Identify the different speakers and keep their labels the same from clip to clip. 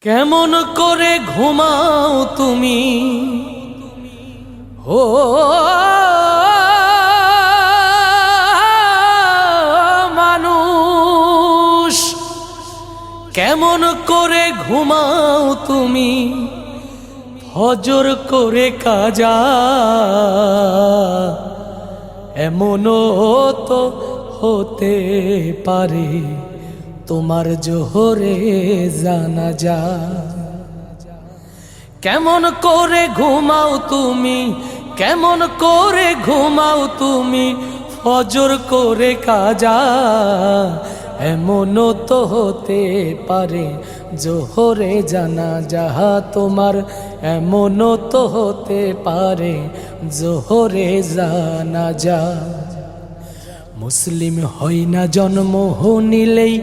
Speaker 1: কেমন করে ঘুমাও তুমি ও মানুষ, কেমন করে ঘুমাও তুমি ফজর করে কাজা, এমনও তো হতে পারে তোমার জোহরে জানাজা। কেমন করে ঘুমাও তুমি, কেমন করে ঘুমাও তুমি ফজর করে কাজা, এমনও তো হতে পারে জোহরে জানাজা তোমার, এমনও তো হতে পারে জোহরে জানাজা। মুসলিম হই না জন্ম নিলেই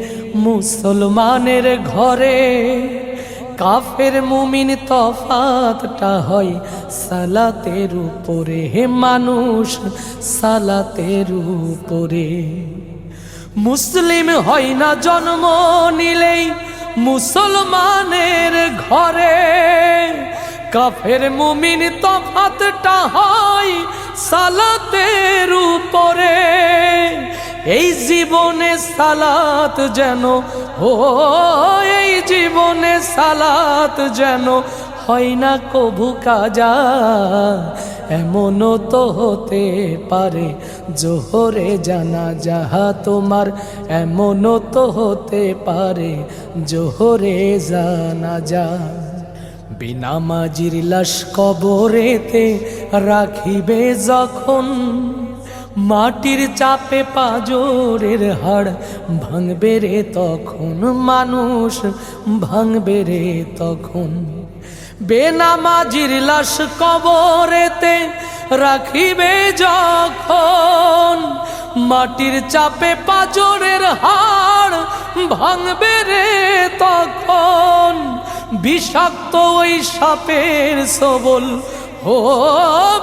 Speaker 1: মুসলমানের ঘরে, কাফের মুমিন তফাতটা হয় সালাতের উপরে, হে মানুষ সালাতের উপরে। মুসলিম হয় না জন্ম নিলেই মুসলমানের ঘরে, কাফের মুমিন তফাতটা হয় সালাতের উপরে। এই জীবনে সালাত যেন এই জীবনে সালাত যেন হয় না কভু কাজা, এমনও তো হতে পারে জোহরে জানাজা তোমার, এমনও তো হতে পারে জোহরে জানাজা। বেনামাজির লাশ কবরেতে রাখিবে যখন, মাটির চাপে পাজরের হাড় ভাঙবে রে তখন, মানুষ ভাঙবে রে তখন। বেনামাজির লাশ কবরেতে রাখিবে যখন, মাটির চাপে পাজরের হাড় ভাঙবে রে তখন। বিষাক্ত ওই সাপের সবল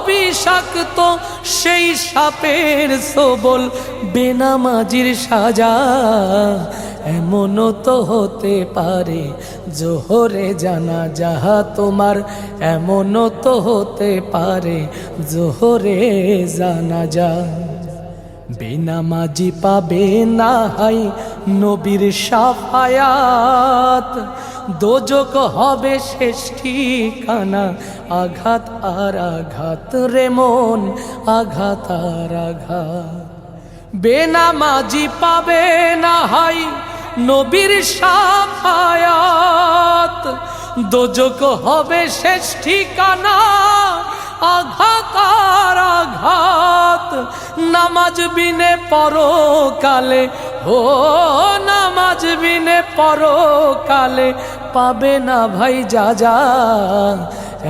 Speaker 1: বিষাক্ত সেই সাপের সবল বেনামাজির সাজা, এমনও তো হতে পারে জোহরে জানাজা তোমার, এমনও তো হতে পারে জোহরে জানাজা। বেনামাজি পাবে না হাই নবীর শাফায়াত, দোজক হবে শেষ ঠিকানা, আঘাত আর আঘাত রে মন, আঘাত আর আঘাত। বেনামাজি পাবে না হাই নবীর শাফায়াত, দোজক হবে শেষ ঠিকানা, আঘাত আর আঘাত। নামাজ বিনে পরকালে নামাজ বিনে পরকালে পাবে না ভাই যা,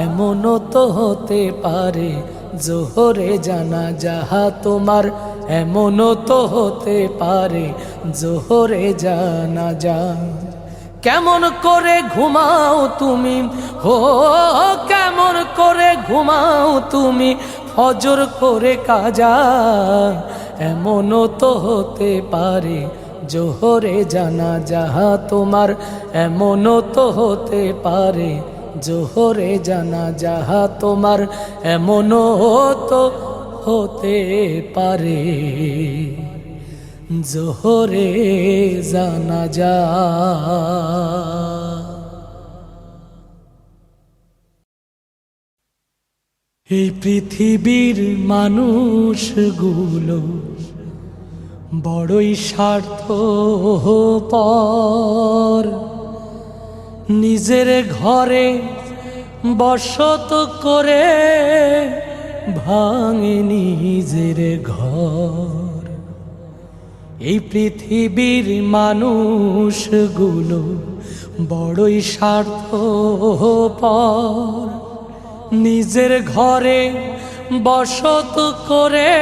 Speaker 1: এমনও তো হতে পারে জোহরে জানাজা তোমার, এমনও তো হতে পারে জোহরে জানাজা। কেমন করে ঘুমাও তুমি কেমন করে ঘুমাও তুমি ফজর করে কাজা, এমনও তো হতে পারে জোহরে জানাজা তোমার, এমনও তো হতে পারে জোহরে জানাজা তোমার, এমনও তো হতে পারে জোহরে জানাজা। এই পৃথিবীর মানুষগুলো বড়ই স্বার্থপর, নিজের ঘরে বসত করে ভাঙে নিজের ঘর। এই পৃথিবীর মানুষগুলো বড়ই স্বার্থপর, নিজের ঘরে বসত করে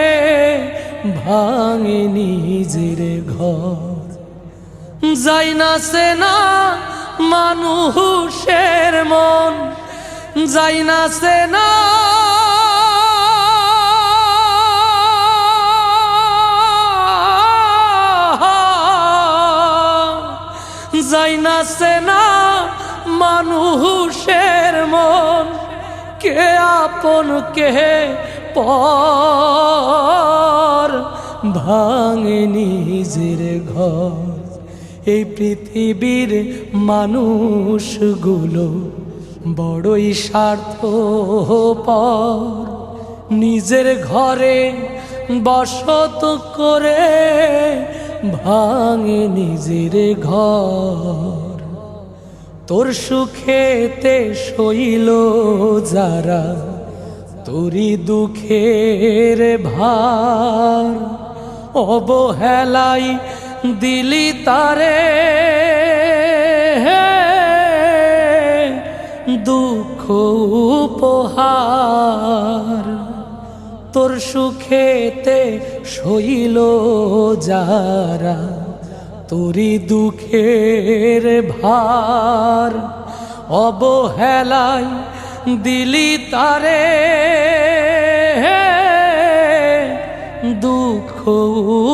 Speaker 1: ভাঙে নিজের ঘর। যাই না সেনা মানুষের মন, যাই না সেনা যাই না সেনা মানুষের মন, কে আপন কে পর, ভাঙে নিজের ঘর। এই পৃথিবীর মানুষগুলো বড়ই স্বার্থপর, নিজের ঘরে বসত করে ভাঙে নিজের ঘর। তোর সুখেতে সইল যারা, তোরই দুঃখের ভার, অবহেলাই দিলি তারে দুঃখ উপহার। তোর সুখেতে সইল যারা, তোরই দুঃখের ভার, অবহেলাই দিলি তারে দুঃখ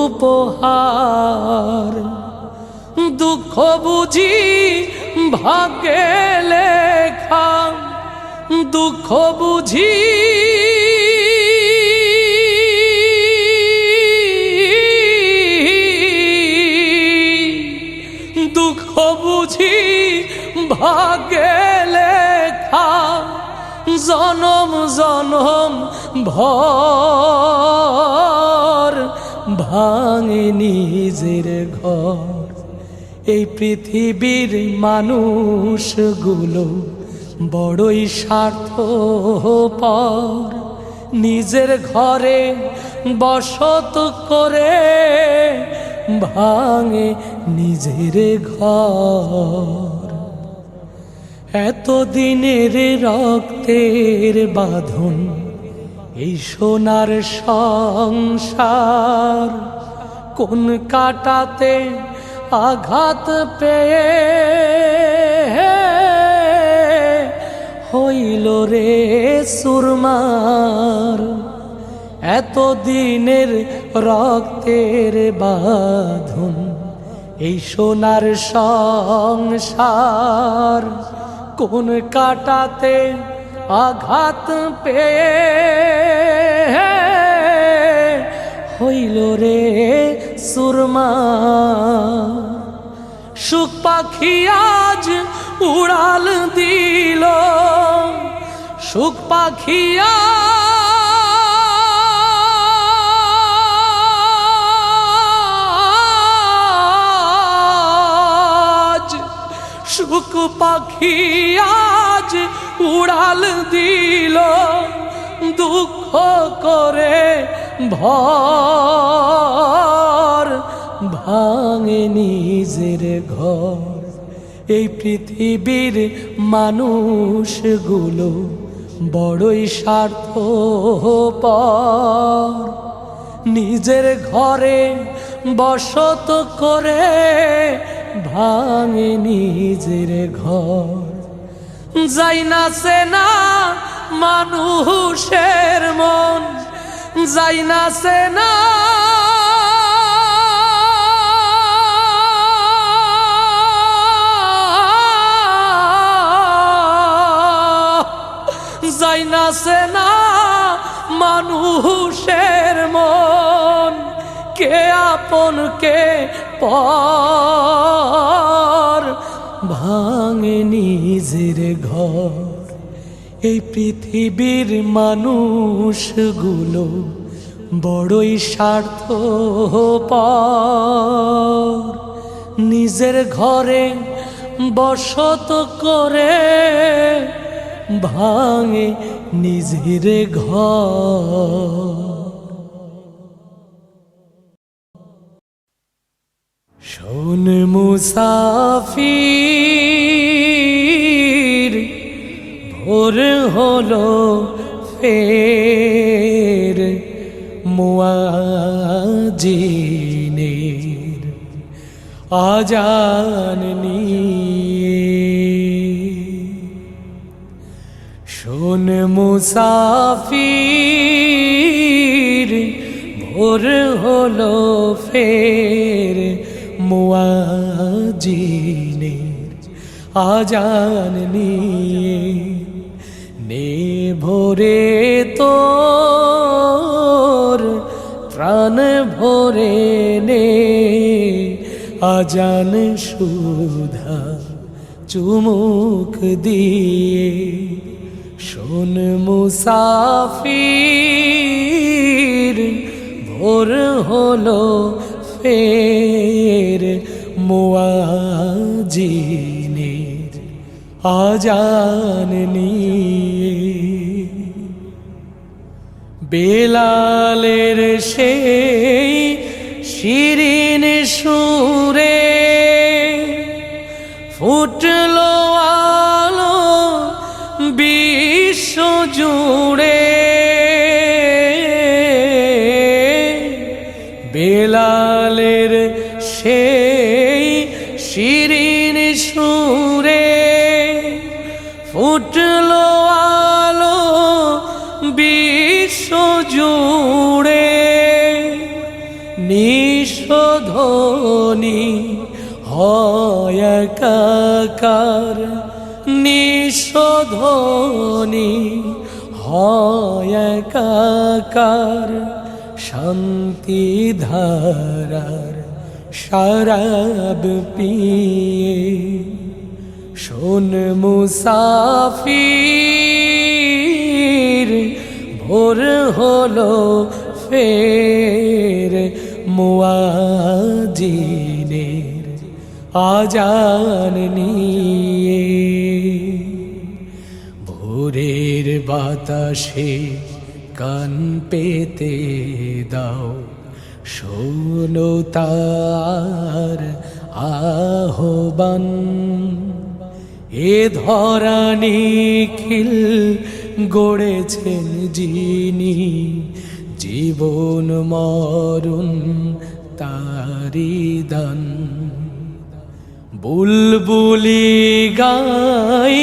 Speaker 1: উপহার। দুঃখ বুঝি ভাগ্যে লেখা, দুঃখ বুঝি দুঃখ বুঝি ভাগ্যে লেখা, জনম জনম ভর ভাঙে নিজের ঘর। এই পৃথিবীর মানুষগুলো বড়ই স্বার্থপর, নিজের ঘরে বসত করে ভাঙে নিজের ঘর। এতদিনের রক্তের বাঁধন, এই সোনার সংসার, কোন কাটাতে আঘাত পেয়ে হইল রে সুরমার। এতদিনের রক্তের বাঁধন, এই সোনার সংসার, কোন কাটাতে আঘাত পেয়ে হইল রে সুরমা। সুখ পাখি আজ উড়াল দিল, সুখ পাখি আজ, সুখ পাখি আজ উড়াল দিল, দুঃখ করে ভর ভাঙে নিজের ঘর। এই পৃথিবীর মানুষগুলো বড়ই স্বার্থপর, নিজের ঘরে বসত করে ভাঙে নিজের ঘর। যাই না সেনা মানুষের মন, যাই না সেনা যাই না সেনা মানুষের মন, কে আপন কে পর, ভাঙে নিজের ঘর। এই পৃথিবীর মানুষগুলো বড়ই স্বার্থপর, নিজের ঘরে বসত করে ভাঙে নিজের ঘর। শোন মুসাফির, ভোর হলো ফের মুয়াজ্জিনের আজান নিয়ে। শোন মুসাফির, ভোর হলো ফের মুয়াজ্জিনের আজান নিয়ে নে ভরে তোর প্রাণ ভরে নে আজান সুধা চুমুক দিয়ে শোন মুসাফির ভোর হলো ফের মুয়াজ্জিনের আজান নিয়ে বেলালের সেই শিরিন সুরে ফুটলো আলো বিশ্ব জুড়ে বেলালের সেই শিরিন সুরে ফুটলো আলো বিশ্ব জুড়ে নিঃশোধনী হয় একাকার নিঃশোধনী হয় একাকার শান্তি ধারার শরাব পিয়ে শোন মুসাফির ভোর হলো ফের মুয়াজ্জিনের আজান নিয়ে ভোরের বাতাসে কান পেতে দাও শোনো তার আহ্বান এ ধরা নিখিল গড়েছেন যিনি জীবন মরণ তারি দান বুলবুলি গাই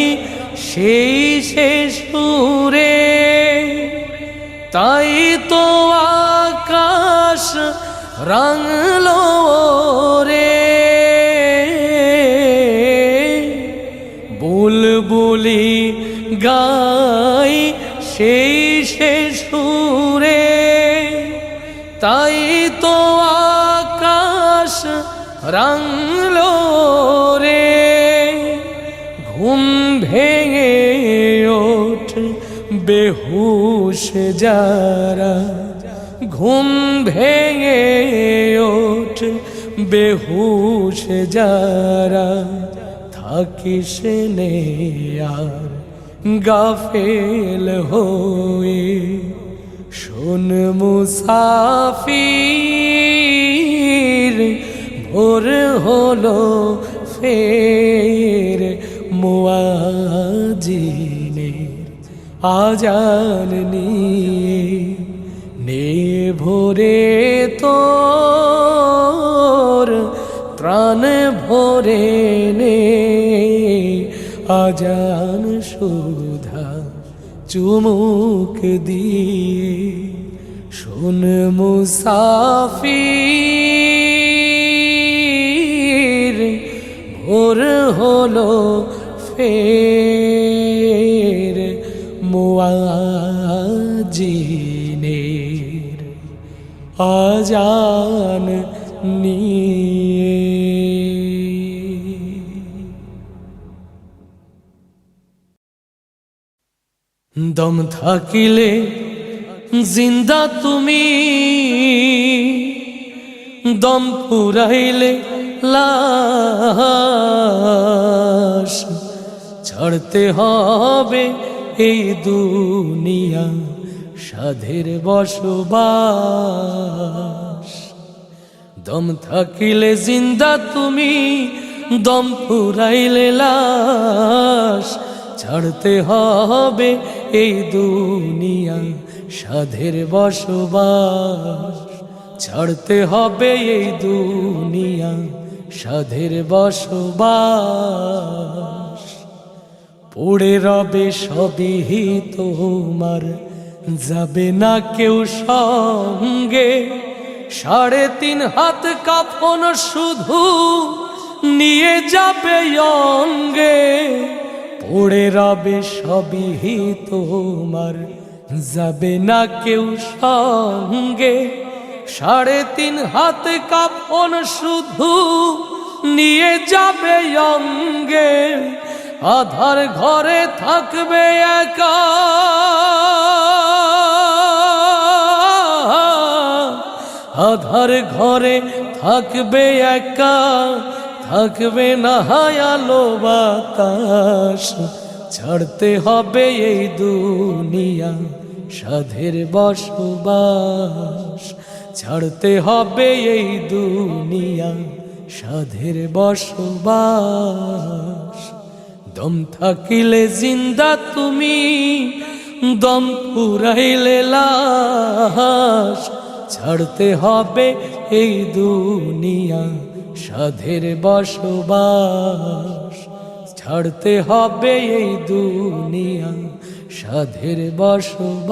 Speaker 1: সেই শেষ সুরে তাই তো আকাশ রাঙলো রে বুলবুলি গাই সেই শেষ সুরে তাই তো আকাশ রাঙলো রে ঘুম ভেঙে ওঠ বেহুশ যারা ঘুম ভেঙে ওঠ বেহুশ যারা থাকিস নে আর গাফেল হয়ে শোন মুসাফির ভোর হলো ফের মুয়াজ্জিনের আজান নিয়ে নে ভোরে তোর প্রাণ ভরে নে আজান সুধা চুমুক দিয়ে শোন মুসাফির ভোর হলো ফের মুয়াজ্জিনের আজান নিয়ে দম থাকিলে জিন্দা তুমি দম ফুরাইলে লাশ ছাড়তে হবে এই দুনিয়া সাধের বসবাস দম থাকিলে জিন্দা তুমি দম ফুরাইলে লাশ ছাড়তে হবে এই দুনিয়া সাধের বসবাস ছাড়তে হবে এই দুনিয়া সাধের বসবাস পড়ে রবে সবই তোমার যাবে না কেউ সঙ্গে 3.5 হাত কাফন শুধু নিয়ে যাবে অঙ্গে, পড়ে রবে সবই তোমার, যাবে না কেউ সঙ্গে। 3.5 হাত কাফন শুধু নিয়ে যাবে অঙ্গে, আধার ঘরে থাকবে একা, আধার ঘরে থাকবে একা, থাকবে না আলো বাতাস। ছাড়তে হবে এই দুনিয়া সাধের বসবাস, ছাড়তে হবে এই দুনিয়া সাধের বসবাস। দম থাকিলে জিন্দা তুমি, দম পুরাইলে লাশ। ছাড়তে হবে এই দুনিয়া সাধের বসবাস, ছাড়তে হবে এই দুনিয়া সাধের বসবাস।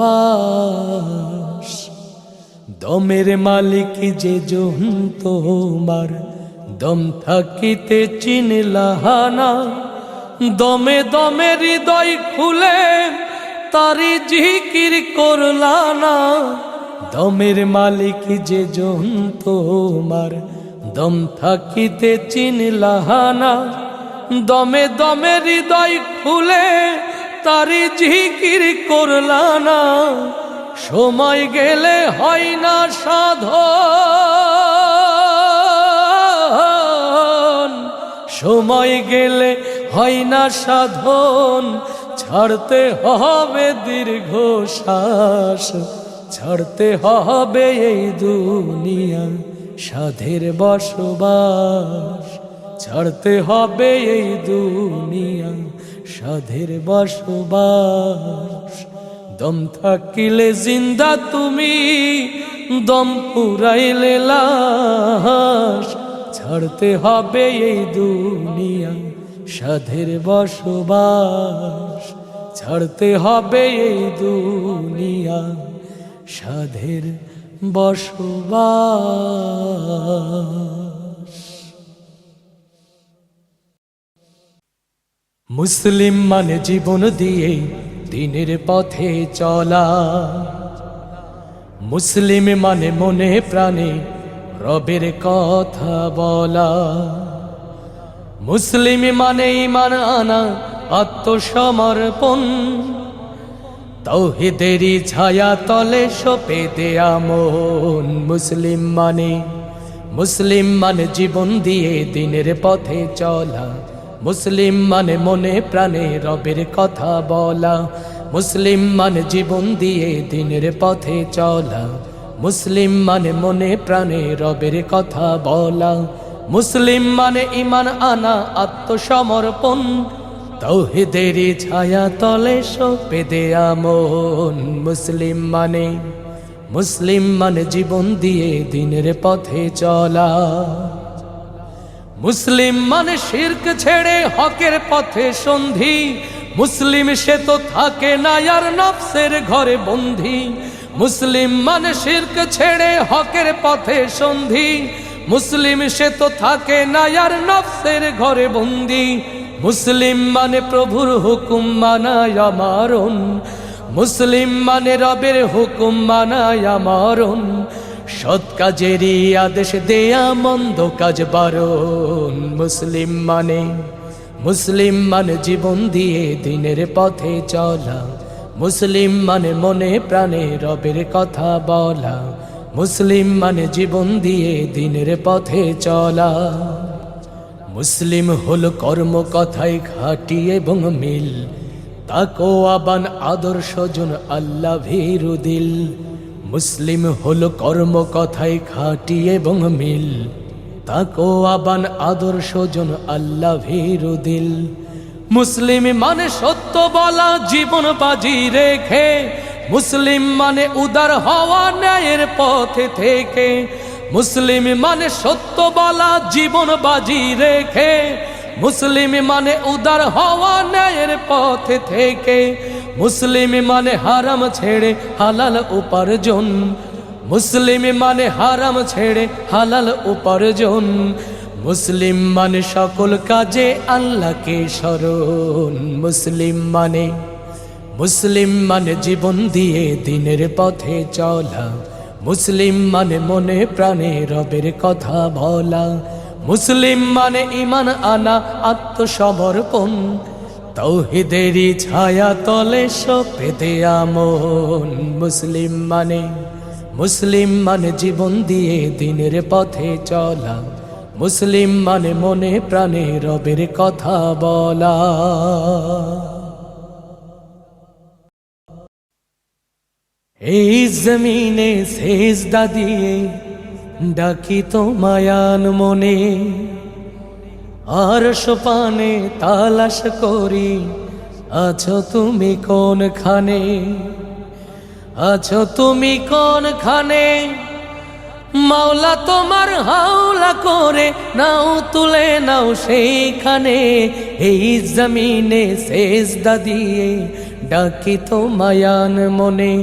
Speaker 1: দমের মালিক যে জন তোমার, দম থাকিতে চিনলা না, দমে দমে হৃদয় খুলে তারি জিকির করলা না। দমের মালিক যে জন তোমার, দম থাকিতে চিনলা না, দমে দমে হৃদয় খুলে তারি জিকির করলা না। সময় গেলে হয় না সাধন, সময় গেলে হয় না সাধন। ছাড়তে হবে দীর্ঘশ্বাস, ছাড়তে হবে এই দুনিয়া সাধের বসবাস, ছাড়তে হবে এই দুনিয়া সাধের বসবাস। দম থাকিলে জিন্দা তুমি, দম পুরাইলে লাশ। ছাড়তে হবে এই দুনিয়া সাধের বসবাস, ছাড়তে হবে এই দুনিয়া সাধের বসবাস। মুসলিম মানে জীবন দিয়ে দিনের পথে চলা, মুসলিম মানে মনে প্রাণে রবের কথা বলা, মুসলিম মানে ঈমান আনা আত্মসমর্পণ, তাওহীদেরই ছায়া তলে সপে দেয়া মন। মুসলিম মানে জীবন দিয়ে দিনের পথে চলা, মুসলিম মানে মনে প্রাণে রবের কথা বলা, মুসলিম মানে জীবন দিয়ে দিনের পথে চলা, মুসলিম মানে মনে প্রাণে রবের কথা বলা, মুসলিম মানে ঈমান আনা আত্মসমর্পণ, তাওহীদেরই ছায়া তলে সপে দেয়া মন। মুসলিম মানে জীবন দিয়ে দিনের পথে চলা, মুসলিম মানে শিরক ছেড়ে হকের পথে সন্ধি, মুসলিম সে তো থাকে না আর নফসের ঘরে বন্দী। মুসলিম মানে শিরক ছেড়ে হকের পথে সন্ধি, মুসলিম সে তো থাকে না আর নফসের ঘরে বন্দী। মুসলিম মানে প্রভুর হুকুম মানায় মারণ, মুসলিম মানে রবের হুকুম মানায় মারণ, সৎ কাজেরই আদেশ দেয়া মন্দ কাজ বারণ। মুসলিম মানে জীবন দিয়ে দিনের পথে চলা, মুসলিম মানে মনে প্রাণে রবের কথা বলা, মুসলিম মানে জীবন দিয়ে দিনের পথে চলা। মুসলিম হলো কর্ম কথায় খাঁটি এবং মিল, তাকওয়াবান আদর্শজন আল্লাহ ভীরু দিল। মুসলিম হলো কর্ম কথায় খাঁটি এবং মিল, তাকওয়াবান আদর্শজন আল্লাহ ভীরু দিল। মুসলিম মানে সত্য বলা জীবন বাজি রেখে, মুসলিম মানে উদার হওয়া ন্যায়ের পথে থেকে, মুসলিম মানে সত্য বলা জীবন বাজি রেখে, মুসলিম মানে উদার হওয়া ন্যায়ের পথে থেকে, মুসলিম মানে হারাম ছেড়ে হালাল উপার্জন, মুসলিম মানে হারাম ছেড়ে হালাল উপার্জন, মুসলিম মানে সকল কাজে আল্লাহকে স্মরণ। মুসলিম মানে জীবন দিয়ে দিনের পথে চলা। মুসলিম মানে মনে প্রাণে রবের কথা বলা। মুসলিম মানে ঈমান আনা, আত্মসমর্পণ, তাওহীদেরই ছায়া তলে সঁপে দেয়া মন। মুসলিম মানে জীবন দিয়ে দিনের পথে চলা। মুসলিম মানে মনে প্রাণে রবের কথা বলা। এই জমিনে সেজদা দিয়ে ডাকি তোমায় মনে, আরশ পানে তালাশ করি আছো তুমি কোনখানে, আছো তুমি কোনখানে। মাওলা তোমার হাওলা করে নাও তুলে নাও সেইখানে। এই জমিনে সেজদা দিয়ে ডাকি তোমায় মনে,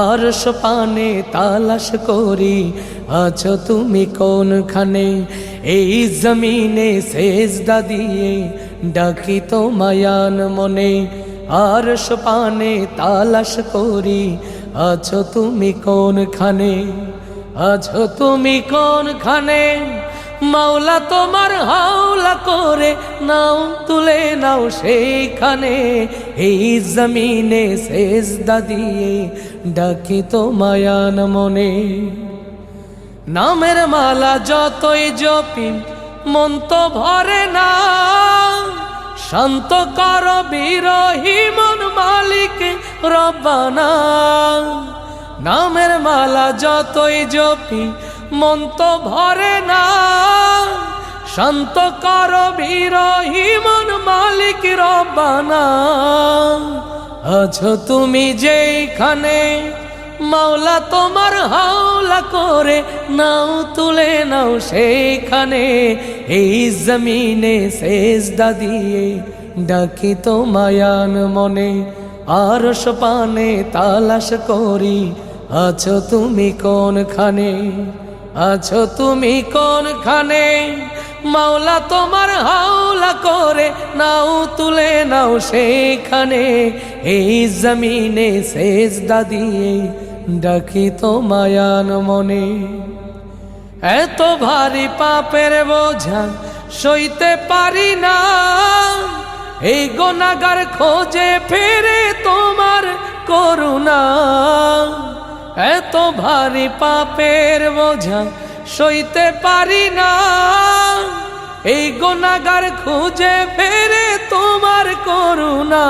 Speaker 1: আরশ পানে তালাশ করি আছো তুমি কোনখানে। এই জমিনে সেজদা দিয়ে ডাকি তোমায় মনে, আরশ পানে তালাশ করি আছো তুমি কোনখানে, আছো তুমি কোনখানে। মাওলা তোমার হাওলা করে নাও তুলে নাও সেইখানে। এই জমিনে সেজদা দিয়ে ডাকি তোমায় মনে। নামের মালা যতই জপি মন তো ভরে না, শান্ত কর বিরহী মন মালিক রব্বানা। নামের মালা যতই জপি মন তো ভরে না, শান্ত কর বিরহী মন মালিক রব্বানা। আছো তুমি যেখানে মাওলা তোমার হাওলা করে নাও তুলে নাও সেইখানে। এই জমিনে সেজদা দিয়ে ডাকি তোমায় মনে, আরশ পানে তালাশ করি আছো তুমি কোনখানে, আছো তুমি কোনখানে। মাওলা তোমার হাওলা করে নাও তুলে নাও সেইখানে। এই জমিনে সেজদা দিয়ে ডাকি তোমায় মনে। এত ভারী পাপের বোঝা সইতে পারি না, এই গুনাহগার খোঁজে ফেরে তোমার করুণা। এত ভারী পাপের বোঝা সইতে পারি না, এই গুনাহগার খুঁজে ফেরে তোমার করুণা।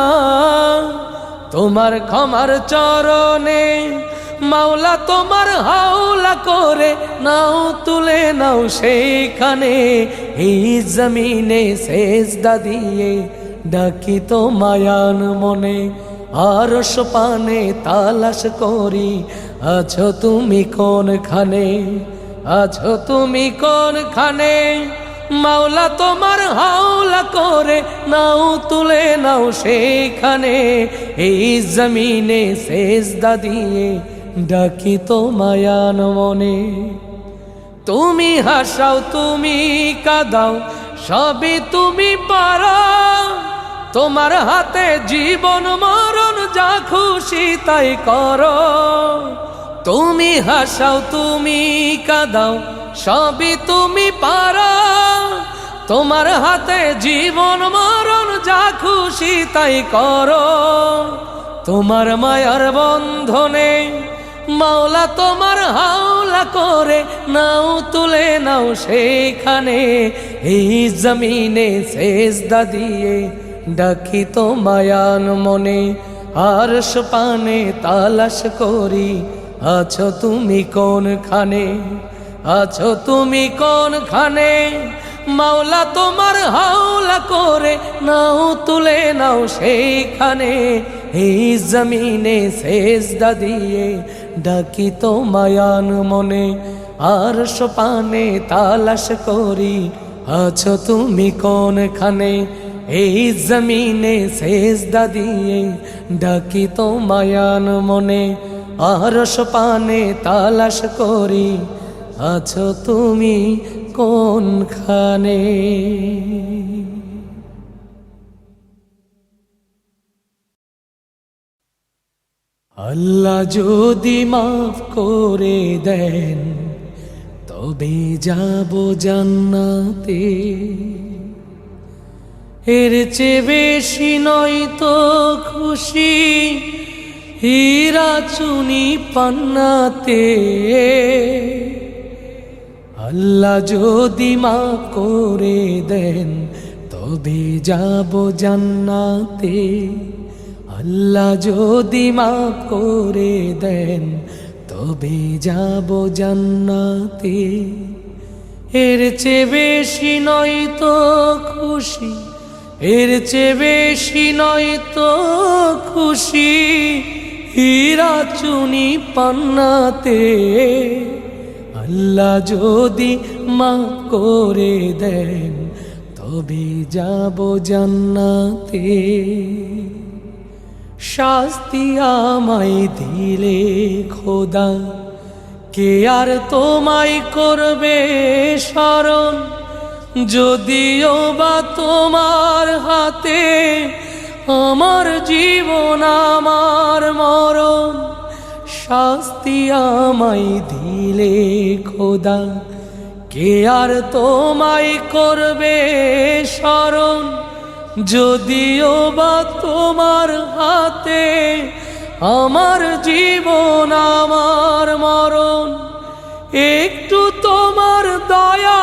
Speaker 1: তোমার ক্ষমার চরণে মাওলা তোমার হাওলা করে নাও তুলে নাও সেইখানে। এই জমিনে সেজদা দিয়ে ডাকি তোমায় মনে, আরশ পানে তালাশ করি আছো তুমি কোনখানে, আছো তুমি কোনখানে। মাওলা তোমার হাওলা করে নাও তুলে নাও সেইখানে। এই জমিনে সেজদা দিয়ে ডাকি তোমায় মনে। তুমি হাসাও তুমি কাঁদাও সবই তুমি পারো, তোমার হাতে জীবন মরণ যা খুশি তাই করো। তুমি হাসাও তুমি কাঁদাও সবই তুমি পারো, তোমার হাতে জীবন মরণ যা খুশি তাই করো। তোমার মায়ার বন্ধনে মাওলা তোমার হাওলা করে নাও তুলে নাও সেইখানে। এই জমিনে সেজদা দিয়ে ডাকি তোমায় মনে, আরশ পানে তালাশ করি আছো তুমি কোনখানে, আছো তুমি কোনখানে। মাওলা তোমার হাওলা করে নাও তুলে নাও সেইখানে। এই জমিনে সেজদা দিয়ে ডাকি তোমায় মনে, আরশ পানে তালাশ করি আছো তুমি কোনখানে। এই জমিনে সেজদা দিয়ে ডাকি তোমায় মনে, আরশ পানে তালাশ করি আছো তুমি কোনখানে। আল্লাহ যদি মাফ করে দেন তবে যাব জান্নাতে, এর চেয়ে বেশি নয় তো খুশি হীরা চুনি পান্নাতে। আল্লাহ যদি মাফ করে দেন তবে যাব জান্নাতে, আল্লাহ যদি মাফ করে দেন তবে যাব জান্নাতে, এর চেয়ে বেশি নয় তো খুশি, এর চেয়ে বেশি নয় তো খুশি হীরা চুনি পান্নাতে। আল্লাহ যদি মাফ করে দেন তবে যাব জান্নাতে। শাস্তি আমায় দিলে খোদা কে আর তোমায় করবে স্মরণ, যদিও বা তোমার হাতে আমার জীবন আমার মরণ। শাস্তি আমায় দিলে খোদা কে আর তোমায় করবে স্মরণ, যদিও বা তোমার হাতে আমার জীবন আমার মরণ। একটু তোমার দয়া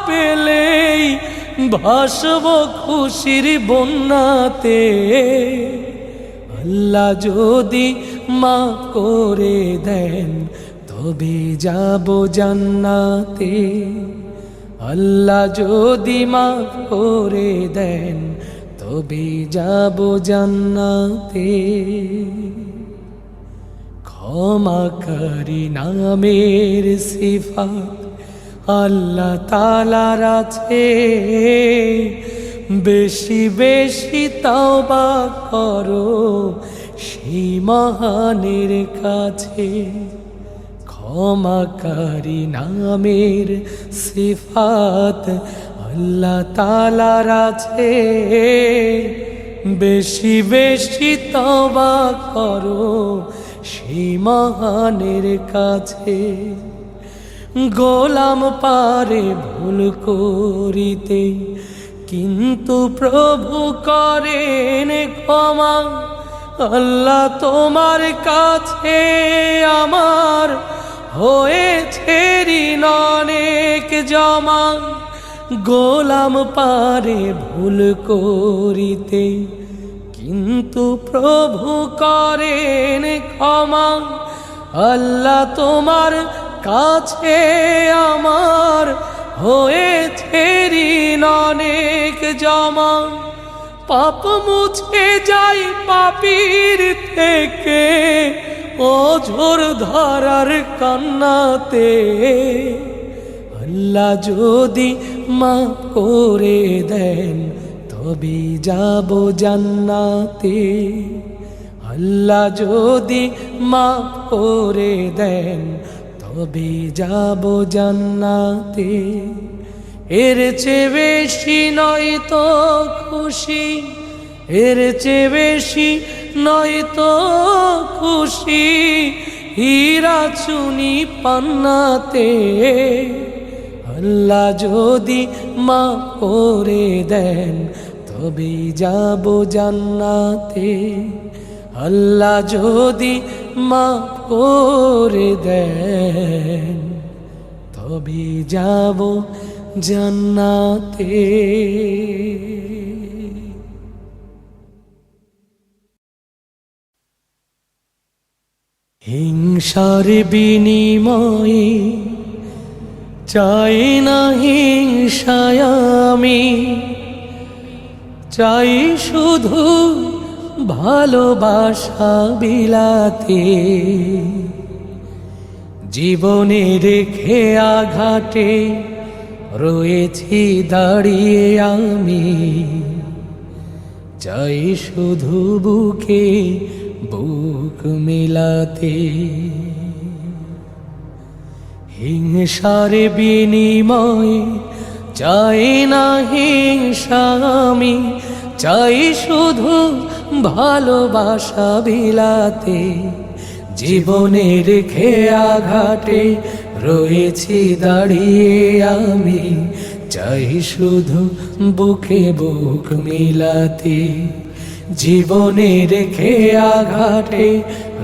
Speaker 1: পেলেই ভাসব খুশির বন্যাতে। আল্লাহ যদি মাফ করে দেন তবে যাব জান্নাতে, আল্লাহ যদি মাফ করে দেন তবে যাব জান্নাতে। ক্ষমাকারী নামের সিফাত আল্লাহ তাআলার আছে, বেশি বেশি তওবা করো সেই মহানের কাছে। ক্ষমাকারী নামের সিফাত আল্লাহ তাআলার আছে, বেশি বেশি তওবা করো সেই মহানের কাছে। গোলাম পারে ভুল করিতে কিন্তু প্রভু করেন ক্ষমা। আল্লাহ তোমার কাছে আমার হয়েছে ঋণ অনেক জমা। গোলাম পারে ভুল করিতে কিন্তু প্রভু করেন ক্ষমা। আল্লাহ তোমার কাছে আমার হয়েছে ঋণ অনেক জমা। পাপ মুছে যাই পাপীর থেকে অঝোর ধারার কান্নাতে। আল্লাহ যদি মাফ করে দেন তবে যাব জান্নাতে, আল্লাহ যদি মাফ করে দেন তবে যাব জান্নাতে। এর চেয়ে বেশি নয় তো খুশি, এর চেয়ে বেশি নয় তো খুশি হীরা চুনি পান্নাতে। আল্লাহ যদি মাফ করে দেন তবে যাব জান্নাতে, আল্লাহ যদি মাফ করে দেন তবে যাব জান্নাতে। হিংসার বিনিময়ে চাই না হিংসায় আমি, চাই শুধু ভালোবাসা বিলাতে। জীবনে রেখে আঘাটে রয়েছি দাঁড়িয়ে আমি, চাই শুধু বুকে বুক মিলাতে। হিংসার বিনিময়ে চাই না হিংসা আমি, চাই শুধু ভালোবাসা বিলাতে। জীবনের খেয়া ঘাটে রয়েছি দাঁড়িয়ে আমি, চাই শুধু বুকে বুক মিলাতে। জীবনের খেয়া ঘাটে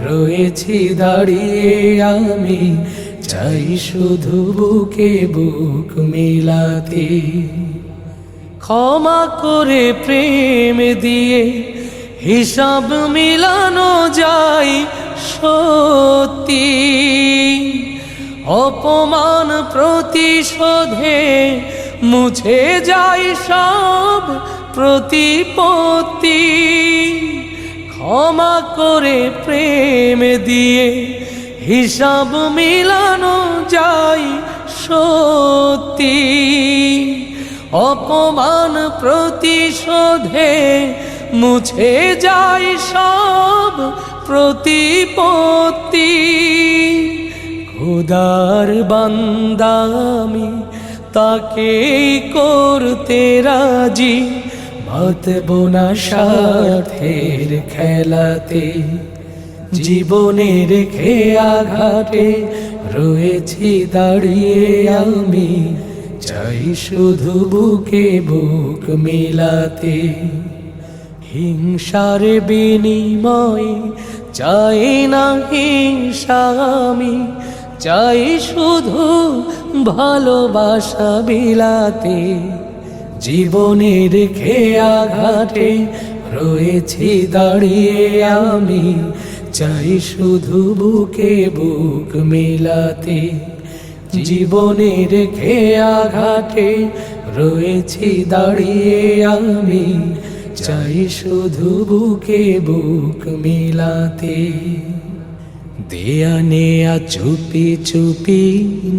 Speaker 1: রয়েছি দাঁড়িয়ে আমি, চাই শুধু বুকে বুক মিলাতে। ক্ষমা করে প্রেম দিয়ে হিসাব মিলানো যায় সত্যি, অপমান প্রতিশোধে মুছে যায় সব প্রতিপত্তি। ক্ষমা করে প্রেম দিয়ে হিসাব মিলানো যায় সত্যি, অপমান প্রতিশোধে মুছে যায় সব প্রতিপত্তি। খোদার বান্দা আমি, তাকে করতে রাজি, মাতব না স্বার্থের খেলাতে। জীবনের খেয়া ঘাটে রয়েছি দাঁড়িয়ে আমি, চাই শুধু বুকে বুক মিলাতে। হিংসার বিনিময়ে চাই না হিংসা আমি, চাই শুধু ভালোবাসা বিলাতে। জীবনের খেয়া ঘাটে রয়েছি দাঁড়িয়ে আমি, চাই শুধু বুকে বুক মিলাতে। জীবনের খেয়া ঘাটে রয়েছি দাঁড়িয়ে আমি, চাই শুধু বুকে বুক মিলাতে। দেয়া নেয়া চুপি চুপি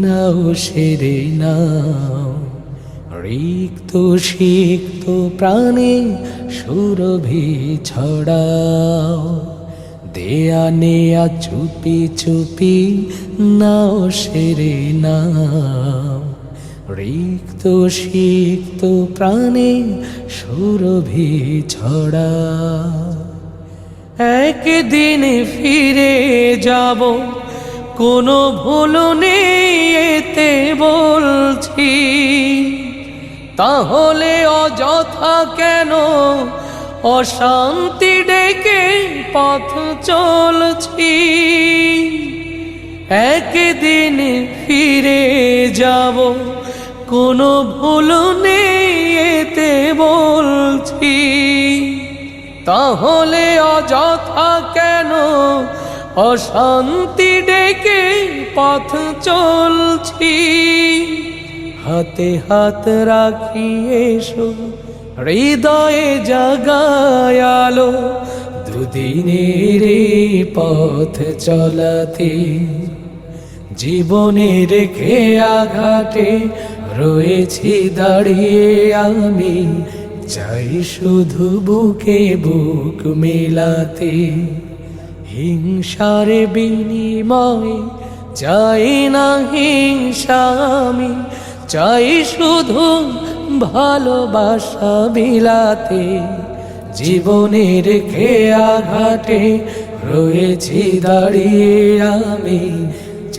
Speaker 1: নাও সেরে নাও, রিক্ত সিক্ত প্রাণে সুরভি ছড়াও। দেয়া নেয়া চুপি চুপি নাও সেরে নাও, রিক্ত সিক্ত প্রাণে সুরভি ছড়াও। একদিন ফিরে যাব, কোনো ভুল নেই এতে বলছি, তাহলে অযথা কেন অশান্তি ডেকে পথ চলছি। একদিন ফিরে যাব, কোনো ভুল নেই এতে বলছি, তাহলে অযথা কেন অশান্তি ডেকে পথ চলছি। হাতে হাত রাখি এসো, হৃদয়ে জাগায় আলো, দুদিনের পথ চলাতে। জীবনের খেয়া ঘাটে রয়েছি দাঁড়িয়ে আমি, চাই শুধু বুকে বুক মেলাতে। হিংসার বিনিময়ে চাই না হিংসা আমি, চাই শুধু ভালোবাসা বিলাতে। জীবনের খেয়া ঘাটে রয়েছি দাঁড়িয়ে আমি,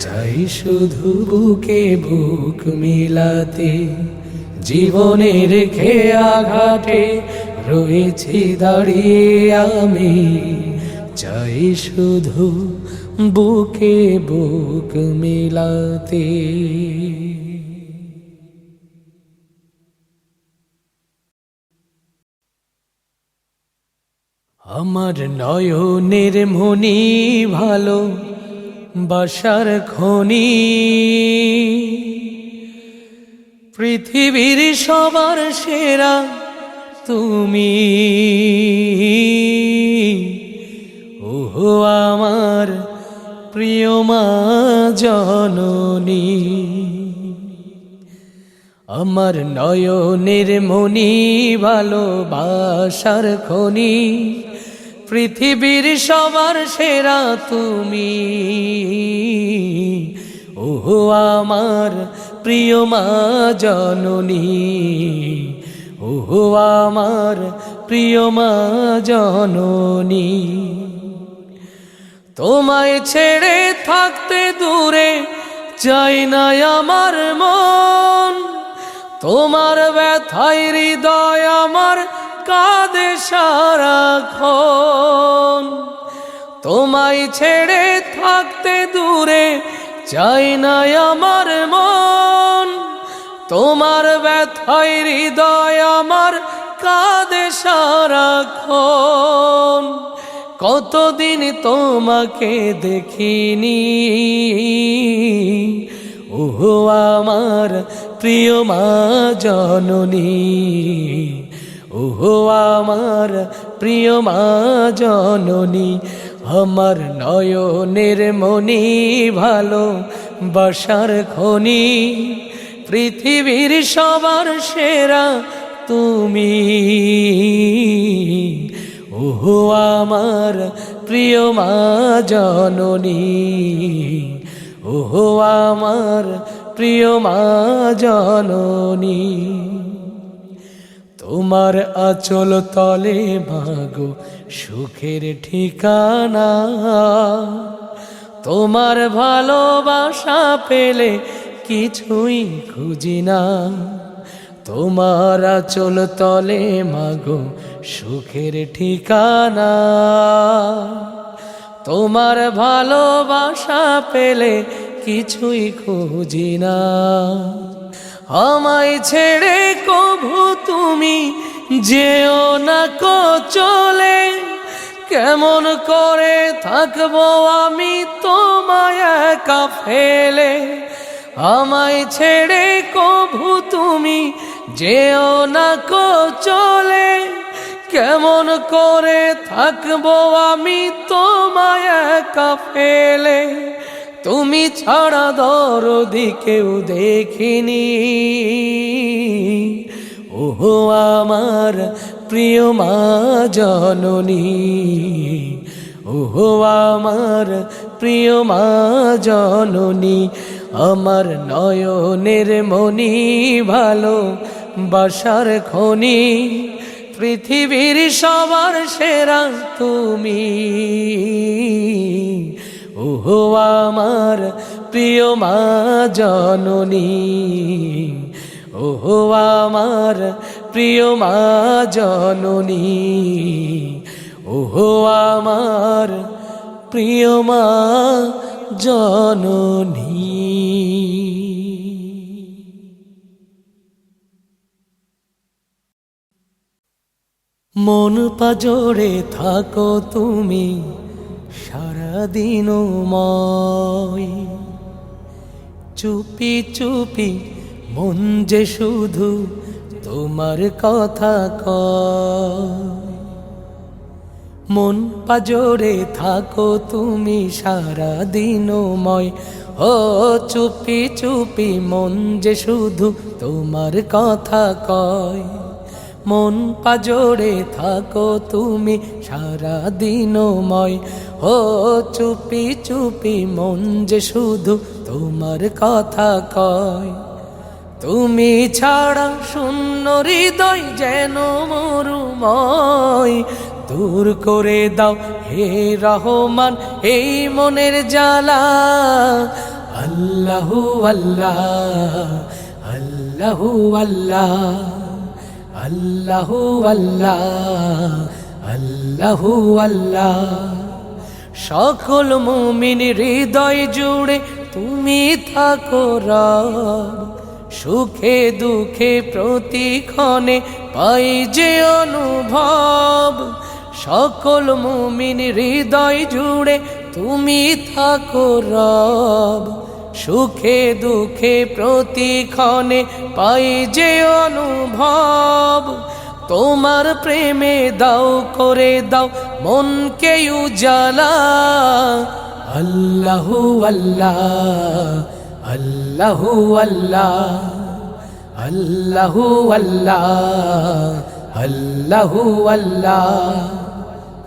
Speaker 1: চাই শুধু বুকে বুক মিলাতে। জীবনের খেয়া ঘাটে রয়েছি দাঁড়িয়ে আমি, চাই শুধু বুকে বুক মিলাতে। আমার নয়নের মনি ভালো বাসার খনি, পৃথিবীর সবার সেরা তুমি। ওহো আমার প্রিয় মা জননী, আমার নয়নের মনি ভালোবাসার খনি, পৃথিবীর সবার সেরা তুমি। ওহো আমার প্রিয় মা জননী, ওহো আমার প্রিয় মা জননী। তোমায় ছেড়ে থাকতে দূরে চাই না আমার মন, তোমার ব্যথায় হৃদয় আমার কাঁদে সারাক্ষণ। তোমায় ছেড়ে থাকতে দূরে চাই না আমার মন, তোমার ব্যথায় হৃদয় আমার কাঁদে সারাক্ষণ। কতদিন তোমাকে দেখিনি, ওহো আমার প্রিয় মা জননী, ওহো আমার প্রিয় মা জননী। আমার নয়নের মনি ভালো বাসার খনি, পৃথিবীর সবার সেরা তুমি, ওহো আমার প্রিয় মা জননী, ওহো আমার প্রিয় মা জননী। তোমার আঁচল তলে মাগো সুখের ঠিকানা, তোমার ভালোবাসা পেলে কিছুই খুঁজি না। তোমার আঁচল তলে মাগো সুখের ঠিকানা, তোমার ভালোবাসা পেলে কিছুই খুঁজি না। আমায় ছেড়ে কভু তুমি যেও না কো চলে, কেমন করে থাকবো আমি তোমায় একা ফেলে। আমায় ছেড়ে কভু তুমি যেও না কো চলে, কেমন করে থাকবো আমি তোমায় একা ফেলে। তুমি ছাড়া দরদি কেউ দেখিনি, ওহো আমার প্রিয় মা জননী, ওহো আমার প্রিয় মা জননী। আমার নয়নের মনি ভালো বাসার খনি, পৃথিবীর সবার সেরা তুমি, ওহো আমার প্রিয় মা জননী, ওহো আমার প্রিয় মা জননী, ওহো আমার প্রিয় মা জননী। মন পাজরে থাকো তুমি সারাদিনময়, চুপি চুপি মন যে শুধু তোমার কথা কয়। মন পাজরে থাকো তুমি সারাদিনময়, ও চুপি চুপি মন যে শুধু তোমার কথা কয়। মন পাজরে থাকো তুমি সারাদিনময়, ও চুপি চুপি মন যে শুধু তোমার কথা কয়। তুমি ছাড়া শূন্য হৃদয় যেন মরুময়, দূর করে দাও হে রহমান এই মনের জ্বালা। আল্লাহু আল্লাহ, আল্লাহু আল্লাহ, আল্লাহু আল্লাহ, আল্লাহু আল্লাহ। সকল মুমিন হৃদয় জুড়ে তুমি থাকো রব, সুখে দুঃখে প্রতিক্ষণে পাই যে অনুভব। সকল মুমিন হৃদয় জুড়ে তুমি থাকো রব, সুখে দুঃখে প্রতিক্ষণে পাই যে অনুভব। তোমার প্রেমে দাও করে দাও মনকে উজালা। আল্লাহু আল্লাহ, আল্লাহু আল্লাহ, আল্লাহু আল্লাহ, আল্লাহু আল্লাহ।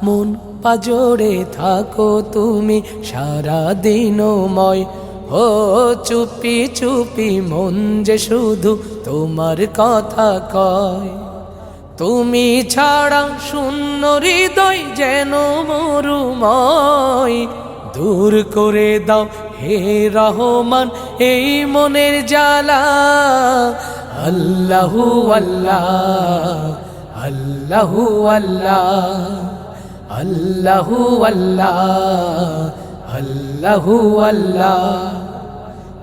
Speaker 1: মন পাজরে থাকো তুমি সারাদিনময়, ও চুপি চুপি মন যে শুধু তোমার কথা কয়, তুমি ছাড়া শূন্য হৃদয় যেন মরুময়, দূর করে দাও হে রহমান এই মনের জ্বালা। আল্লাহু আল্লাহ আল্লাহু আল্লাহ আল্লাহু আল্লাহ আল্লাহু আল্লাহ।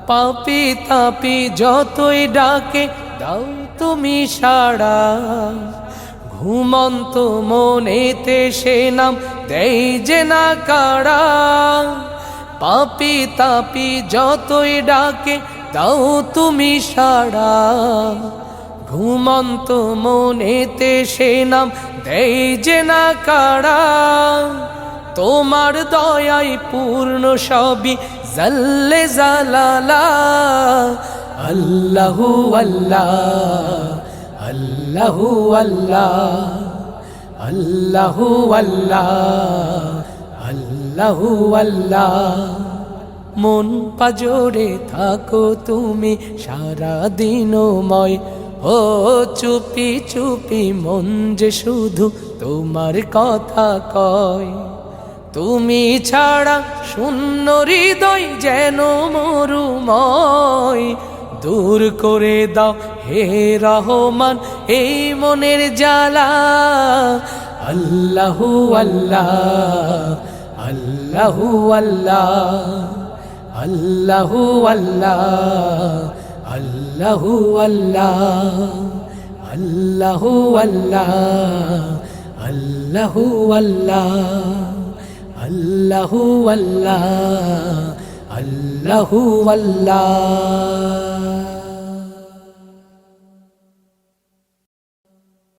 Speaker 1: পাপি তাপি যতই ডাকে দাও তুমি সাড়া, ঘুমন্ত মনেতে সে নাম দেই যে না কাড়া। পাপি তাপি যতই ডাকে দাও তুমি সাড়া, ঘুমন্ত মনেতে সে নাম দেই যে না কাড়া। তোমার দয়ায় পূর্ণ সবই জাল্লে জালালা। আল্লাহু আল্লাহ আল্লাহু আল্লাহ আল্লাহু আল্লাহ আল্লাহু আল্লাহ। মন পাজরে থাকো তুমি সারা দিনময়, ও চুপি চুপি মন যে শুধু তোমার কথা কয়, তুমি ছাড়া শূন্য হৃদয় যেন মরুময়, দূর করে দাও হে রহমান এই মনের জ্বালা। আল্লাহু আল্লাহ আল্লাহু আল্লাহ আল্লাহু আল্লাহ আল্লাহু আল্লাহ আল্লাহু আল্লাহ আল্লাহু আল্লাহ আল্লাহু আল্লাহ আল্লাহু আল্লাহ।